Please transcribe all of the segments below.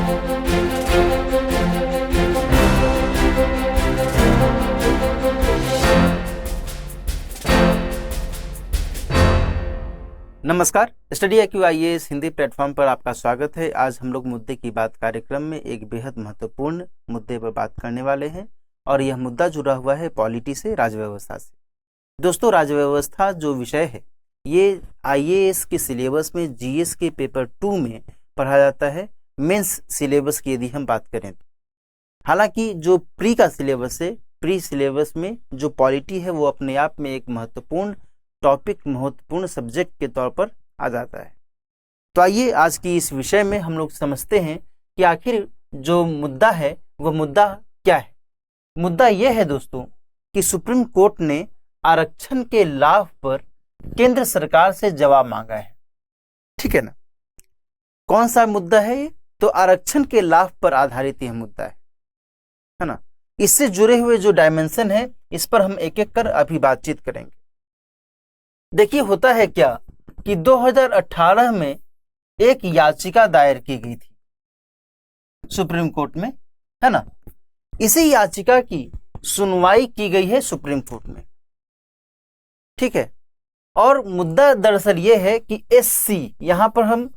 नमस्कार, study IQ IAS Hindi platform पर आपका स्वागत है। आज हम लोग मुद्दे की बात कार्यक्रम में एक बेहद महत्वपूर्ण मुद्दे पर बात करने वाले हैं और यह मुद्दा जुड़ा हुआ है पॉलिटी से, राजव्यवस्था से। दोस्तों, राजव्यवस्था जो विषय है ये IAS के सिलेबस में GS के पेपर 2 में पढ़ा जाता है, मेंस सिलेबस की यदि हम बात करें। हालांकि जो प्री का सिलेबस है, प्री सिलेबस में जो पॉलिटी है वो अपने आप में एक महत्वपूर्ण टॉपिक, महत्वपूर्ण सब्जेक्ट के तौर पर आ जाता है। तो आइए आज की इस विषय में हम लोग समझते हैं कि आखिर जो मुद्दा है वह मुद्दा क्या है। मुद्दा यह है दोस्तों कि सुप्रीम कोर्ट ने आरक्षण के लाभ पर केंद्र सरकार से जवाब मांगा है। ठीक है ना। कौन सा मुद्दा है ये? तो आरक्षण के लाभ पर आधारित यह मुद्दा है ना। इससे जुड़े हुए जो डायमेंशन है इस पर हम एक एक कर अभी बातचीत करेंगे। देखिए, होता है क्या कि 2018 में एक याचिका दायर की गई थी सुप्रीम कोर्ट में, है ना। इसी याचिका की सुनवाई की गई है सुप्रीम कोर्ट में। ठीक है। और मुद्दा दरअसल यह है कि SC, यहां पर हम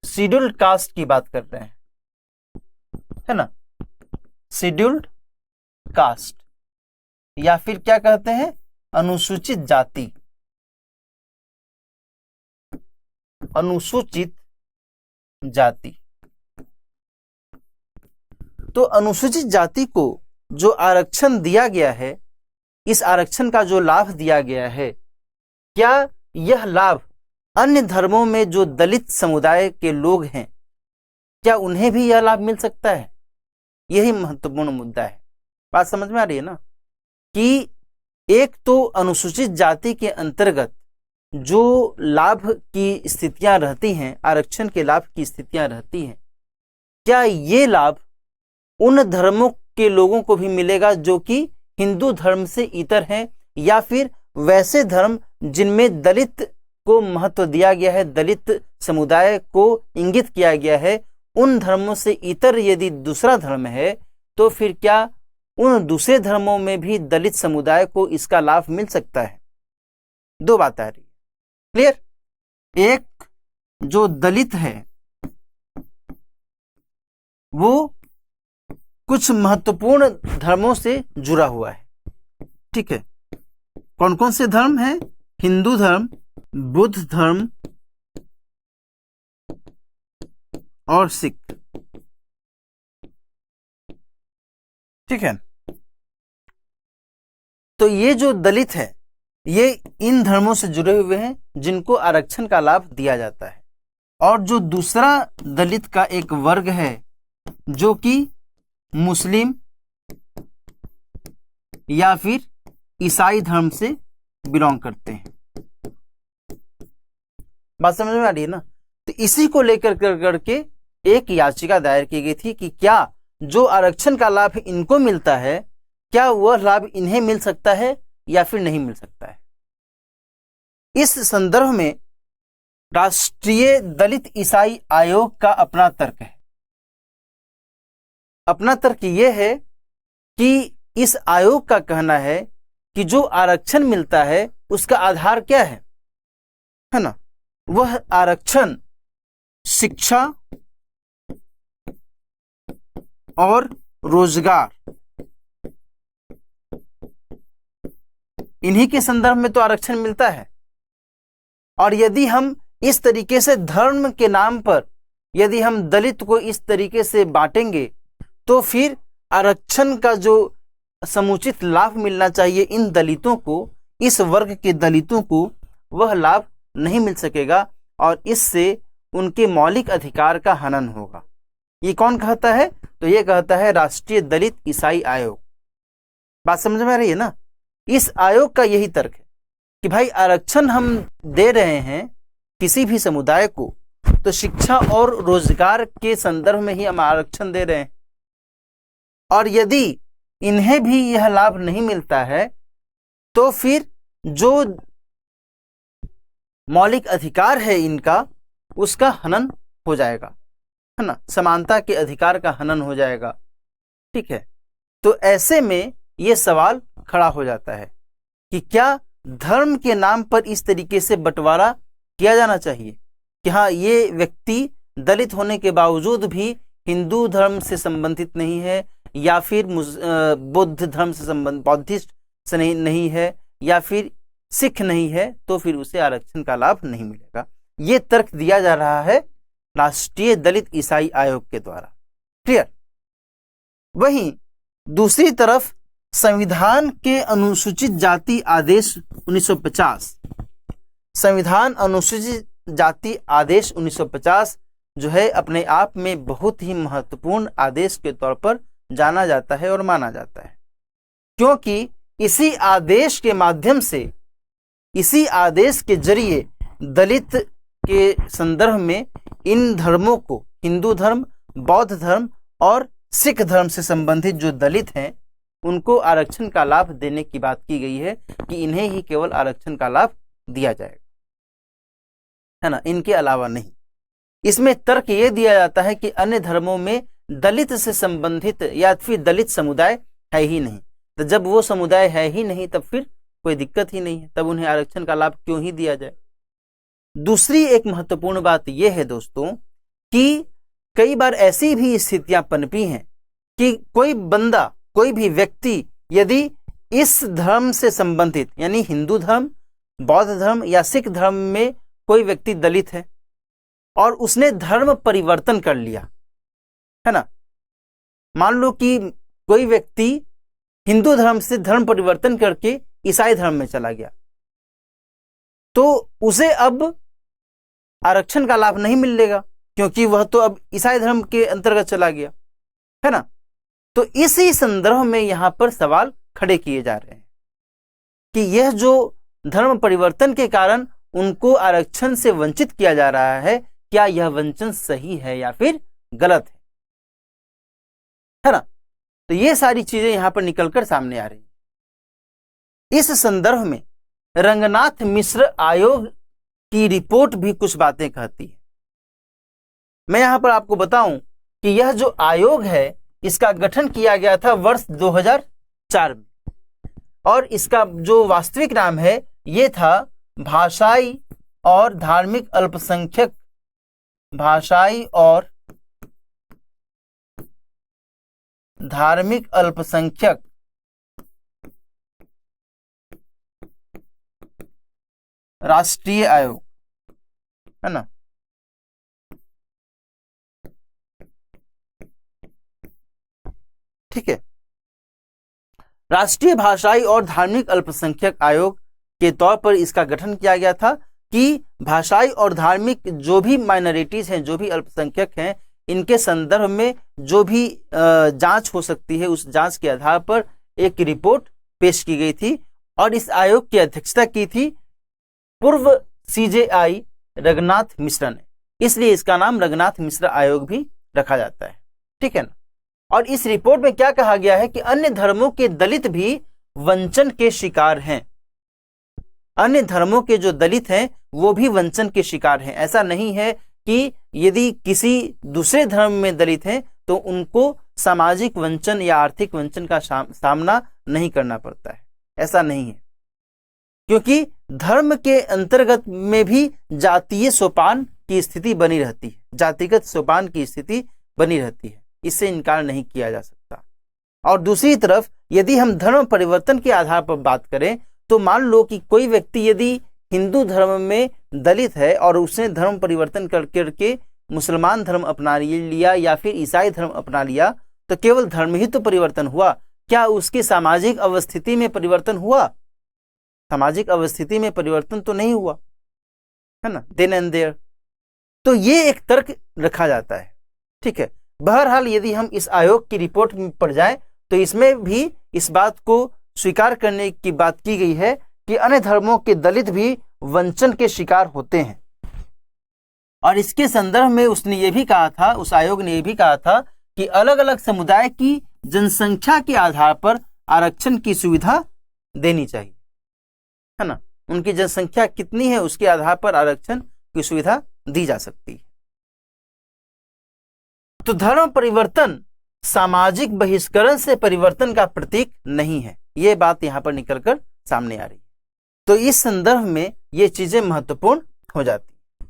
शेड्यूल्ड कास्ट की बात कर रहे हैं, है ना। शेड्यूल्ड कास्ट या फिर क्या कहते हैं, अनुसूचित जाति। अनुसूचित जाति। तो अनुसूचित जाति को जो आरक्षण दिया गया है, इस आरक्षण का जो लाभ दिया गया है, क्या यह लाभ अन्य धर्मों में जो दलित समुदाय के लोग हैं, क्या उन्हें भी यह लाभ मिल सकता है? यही महत्वपूर्ण मुद्दा है। बात समझ में आ रही है ना कि एक तो अनुसूचित जाति के अंतर्गत जो लाभ की स्थितियां रहती हैं, आरक्षण के लाभ की स्थितियां रहती हैं, क्या ये लाभ उन धर्मों के लोगों को भी मिलेगा जो कि हिंदू धर्म से इतर हैं, या फिर वैसे धर्म जिनमें दलित को महत्व दिया गया है, दलित समुदाय को इंगित किया गया है, उन धर्मों से इतर यदि दूसरा धर्म है तो फिर क्या उन दूसरे धर्मों में भी दलित समुदाय को इसका लाभ मिल सकता है? दो बात आ रही है। क्लियर? एक जो दलित है वो कुछ महत्वपूर्ण धर्मों से जुड़ा हुआ है। ठीक है। कौन कौन से धर्म हैं? हिंदू धर्म, बुद्ध धर्म और सिख। ठीक है। तो ये जो दलित है ये इन धर्मों से जुड़े हुए हैं जिनको आरक्षण का लाभ दिया जाता है। और जो दूसरा दलित का एक वर्ग है जो कि मुस्लिम या फिर ईसाई धर्म से बिलोंग करते हैं। बात समझ में आ रही है ना। तो इसी को लेकर करके एक याचिका दायर की गई थी कि क्या जो आरक्षण का लाभ इनको मिलता है, क्या वह लाभ इन्हें मिल सकता है या फिर नहीं मिल सकता है। इस संदर्भ में राष्ट्रीय दलित ईसाई आयोग का अपना तर्क है। अपना तर्क यह है कि इस आयोग का कहना है कि जो आरक्षण मिलता है उसका आधार क्या है ना। वह आरक्षण शिक्षा और रोजगार, इन्हीं के संदर्भ में तो आरक्षण मिलता है। और यदि हम इस तरीके से धर्म के नाम पर यदि हम दलित को इस तरीके से बांटेंगे तो फिर आरक्षण का जो समुचित लाभ मिलना चाहिए इन दलितों को, इस वर्ग के दलितों को, वह लाभ नहीं मिल सकेगा और इससे उनके मौलिक अधिकार का हनन होगा। ये कौन कहता है? तो ये कहता है राष्ट्रीय दलित ईसाई आयोग। बात समझ में आ रही है ना। इस आयोग का यही तर्क है कि भाई आरक्षण हम दे रहे हैं किसी भी समुदाय को तो शिक्षा और रोजगार के संदर्भ में ही हम आरक्षण दे रहे हैं, और यदि इन्हें भी यह लाभ नहीं मिलता है तो फिर जो मौलिक अधिकार है इनका उसका हनन हो जाएगा। है ना, समानता के अधिकार का हनन हो जाएगा। ठीक है, तो ऐसे में ये सवाल खड़ा हो जाता है कि क्या धर्म के नाम पर इस तरीके से बंटवारा किया जाना चाहिए कि हाँ, ये व्यक्ति दलित होने के बावजूद भी हिंदू धर्म से संबंधित नहीं है, या फिर बौद्ध धर्म से संबंधित, बौद्धिस्ट से नहीं है, या फिर सिख नहीं है, तो फिर उसे आरक्षण का लाभ नहीं मिलेगा। ये तर्क दिया जा रहा है राष्ट्रीय दलित ईसाई आयोग के द्वारा। क्लियर। वहीं दूसरी तरफ संविधान के अनुसूचित जाति आदेश 1950, संविधान अनुसूचित जाति आदेश 1950 जो है अपने आप में बहुत ही महत्वपूर्ण आदेश के तौर पर जाना जाता है और माना जाता है, क्योंकि इसी आदेश के माध्यम से, इसी आदेश के जरिए दलित के संदर्भ में इन धर्मों को, हिंदू धर्म, बौद्ध धर्म और सिख धर्म से संबंधित जो दलित हैं उनको आरक्षण का लाभ देने की बात की गई है कि इन्हें ही केवल आरक्षण का लाभ दिया जाएगा, है ना, इनके अलावा नहीं। इसमें तर्क ये दिया जाता है कि अन्य धर्मों में दलित से संबंधित या फिर दलित समुदाय है ही नहीं, तो जब वो समुदाय है ही नहीं तब फिर कोई दिक्कत ही नहीं है, तब उन्हें आरक्षण का लाभ क्यों ही दिया जाए। दूसरी एक महत्वपूर्ण बात यह है दोस्तों कि कई बार ऐसी भी स्थितियां पनपी हैं कि कोई बंदा, कोई भी व्यक्ति यदि इस धर्म से संबंधित यानी हिंदू धर्म, बौद्ध धर्म या सिख धर्म में कोई व्यक्ति दलित है और उसने धर्म परिवर्तन कर लिया, है ना, मान लो कि कोई व्यक्ति हिंदू धर्म से धर्म परिवर्तन करके ईसाई धर्म में चला गया, तो उसे अब आरक्षण का लाभ नहीं मिलेगा क्योंकि वह तो अब ईसाई धर्म के अंतर्गत चला गया, है ना। तो इसी संदर्भ में यहां पर सवाल खड़े किए जा रहे हैं कि यह जो धर्म परिवर्तन के कारण उनको आरक्षण से वंचित किया जा रहा है, क्या यह वंचन सही है या फिर गलत है ना। तो ये सारी चीजें यहां पर निकलकर सामने आ रही हैं। इस संदर्भ में रंगनाथ मिश्र आयोग की रिपोर्ट भी कुछ बातें कहती है। मैं यहां पर आपको बताऊं कि यह जो आयोग है इसका गठन किया गया था वर्ष 2004 में और इसका जो वास्तविक नाम है ये था भाषाई और धार्मिक अल्पसंख्यक, भाषाई और धार्मिक अल्पसंख्यक राष्ट्रीय आयोग, है ना। ठीक है, राष्ट्रीय भाषाई और धार्मिक अल्पसंख्यक आयोग के तौर पर इसका गठन किया गया था कि भाषाई और धार्मिक जो भी माइनॉरिटीज हैं, जो भी अल्पसंख्यक हैं, इनके संदर्भ में जो भी जांच हो सकती है उस जांच के आधार पर एक रिपोर्ट पेश की गई थी और इस आयोग की अध्यक्षता की थी पूर्व सीजेआई रंगनाथ मिश्र ने, इसलिए इसका नाम रंगनाथ मिश्र आयोग भी रखा जाता है। ठीक है ना। और इस रिपोर्ट में क्या कहा गया है कि अन्य धर्मों के दलित भी वंचन के शिकार हैं, अन्य धर्मों के जो दलित हैं वो भी वंचन के शिकार हैं। ऐसा नहीं है कि यदि किसी दूसरे धर्म में दलित हैं तो उनको सामाजिक वंचन या आर्थिक वंचन का सामना नहीं करना पड़ता है, ऐसा नहीं है, क्योंकि धर्म के अंतर्गत में भी जातीय सोपान की स्थिति बनी रहती है, जातिगत सोपान की स्थिति बनी रहती है, इससे इनकार नहीं किया जा सकता। और दूसरी तरफ यदि हम धर्म परिवर्तन के आधार पर बात करें तो मान लो कि कोई व्यक्ति यदि हिंदू धर्म में दलित है और उसने धर्म परिवर्तन करके मुसलमान धर्म अपना लिया या फिर ईसाई धर्म अपना लिया, तो केवल धर्म ही तो परिवर्तन हुआ, क्या उसकी सामाजिक अवस्थिति में परिवर्तन हुआ? सामाजिक अवस्थिति में परिवर्तन तो नहीं हुआ, है ना, देन एंड देयर। तो ये एक तर्क रखा जाता है। ठीक है, बहरहाल यदि हम इस आयोग की रिपोर्ट पर जाएं तो इसमें भी इस बात को स्वीकार करने की बात की गई है कि अन्य धर्मों के दलित भी वंचन के शिकार होते हैं। और इसके संदर्भ में उसने ये भी कहा था, उस आयोग ने ये भी कहा था कि अलग अलग समुदाय की जनसंख्या के आधार पर आरक्षण की सुविधा देनी चाहिए, है ना, उनकी जनसंख्या कितनी है उसके आधार पर आरक्षण की सुविधा दी जा सकती है। तो धर्म परिवर्तन सामाजिक बहिष्करण से परिवर्तन का प्रतीक नहीं है। ये बात यहां पर निकलकर सामने आ रही है। तो इस संदर्भ में ये चीजें महत्वपूर्ण हो जाती हैं।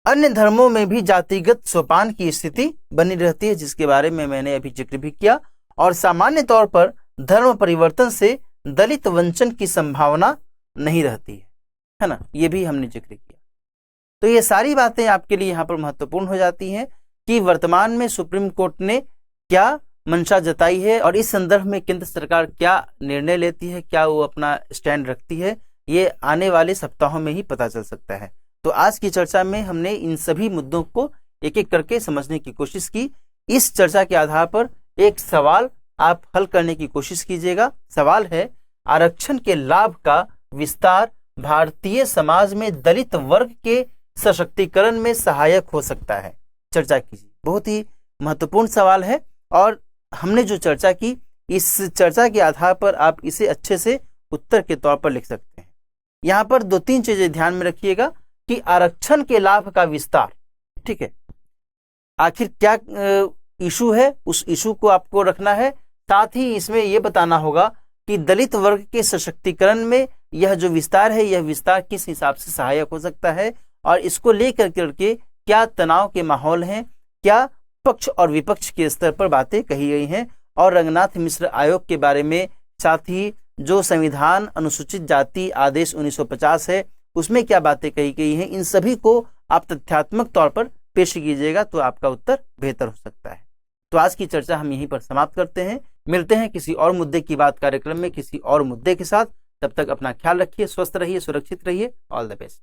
अन्य धर्मों में भी जातिगत सोपान की स्थिति बनी रहती है, जिसके बारे में मैंने अभी जिक्र भी किया। और सामान्य तौर पर धर्म परिवर्तन से दलित वंचन की संभावना नहीं रहती है ना, ये भी हमने जिक्र किया। तो ये सारी बातें आपके लिए यहाँ पर महत्वपूर्ण हो जाती हैं कि वर्तमान में सुप्रीम कोर्ट ने क्या मंशा जताई है और इस संदर्भ में केंद्र सरकार क्या निर्णय लेती है, क्या वो अपना स्टैंड रखती है, ये आने वाले सप्ताहों में ही पता चल सकता है। तो आज की चर्चा में हमने इन सभी मुद्दों को एक एक करके समझने की कोशिश की। इस चर्चा के आधार पर एक सवाल आप हल करने की कोशिश कीजिएगा। सवाल है, आरक्षण के लाभ का विस्तार भारतीय समाज में दलित वर्ग के सशक्तिकरण में सहायक हो सकता है? चर्चा कीजिए। बहुत ही महत्वपूर्ण सवाल है और हमने जो चर्चा की, इस चर्चा के आधार पर आप इसे अच्छे से उत्तर के तौर पर लिख सकते हैं। यहां पर 2-3 चीजें ध्यान में रखिएगा कि आरक्षण के लाभ का विस्तार, ठीक है, आखिर क्या इशू है, उस इशू को आपको रखना है। साथ ही इसमें यह बताना होगा कि दलित वर्ग के सशक्तिकरण में यह जो विस्तार है, यह विस्तार किस हिसाब से सहायक हो सकता है और इसको लेकर करके क्या तनाव के माहौल हैं, क्या पक्ष और विपक्ष के स्तर पर बातें कही गई हैं, और रंगनाथ मिश्र आयोग के बारे में, साथ ही जो संविधान अनुसूचित जाति आदेश 1950 है उसमें क्या बातें कही गई हैं, इन सभी को आप तथ्यात्मक तौर पर पेश कीजिएगा तो आपका उत्तर बेहतर हो सकता है। तो आज की चर्चा हम यहीं पर समाप्त करते हैं। मिलते हैं किसी और मुद्दे की बात कार्यक्रम में किसी और मुद्दे के साथ। तब तक अपना ख्याल रखिए, स्वस्थ रहिए, सुरक्षित रहिए। All the best.